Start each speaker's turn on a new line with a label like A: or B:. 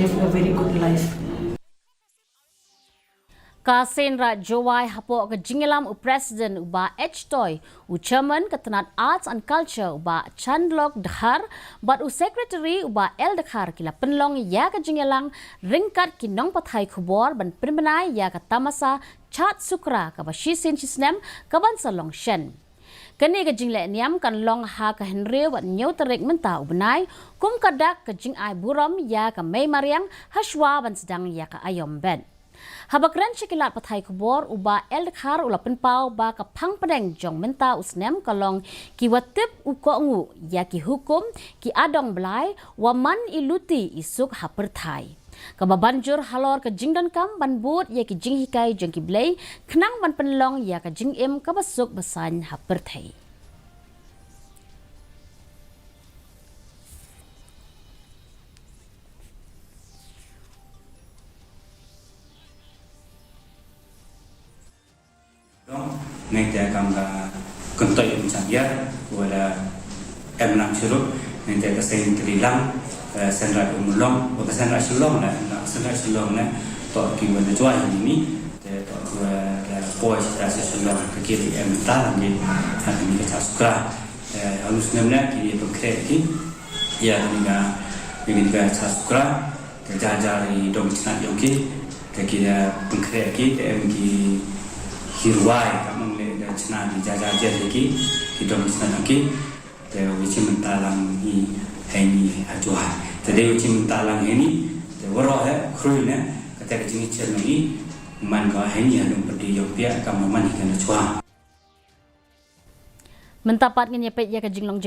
A: live a very good life.
B: Kasenra Jowai hapo ke jingelam President uba H-Toy, Chairman Ketenat Arts and Culture uba Chandlok Dhar, bat Secretary uba El Dhar kila penlong ya ke jingelang ringkat kinong pathai kubor ban primenai ya ke tamasa chat sukra ke bashisin chisnem ke bansa long shen. Kini ke jingle niam kan long ha ke Henry wat nyau terik menta ubnai kum kadak ke jing ai buram ya ke Mei Mariang haswa ban sedang ya ke ayom ben. Habakran cikilat pathai kubor uba El Dhar ula penpau ba ka phang padeng jong menta usnem kalong ki watip uko ngu ya ki hukum ki adong blai waman iluti isuk haperthai. Kababanjur halor ke jingdan kam ban but ya ki jing hikai jong ki blai khnang ban penlong ya ka jing im kabasuk basan haperthai.
C: Nanti akan kentai macam dia, wala enam syuruk nanti akan saya terilang senrat umulong, bukan senrat selong lah, senrat selong lah, tak kira jual ini, tak kira pois rasa selong kekiri mental ni, hal ini kita suka, halus namanya kiri berkreatif, ya ini kita suka, terjadi dong senat yogi, kira berkreatif, mungkin hirwai kamang le da chna di jaja lagi kita mesti lagi te wici mentalang ni haini ajwa te de wici mentalang ini te waro he kruine kata kecing cel ni man ka haini anu pedi yopia kam man ikan ajwa
B: Mentapat ngenya pet ya ke jinglong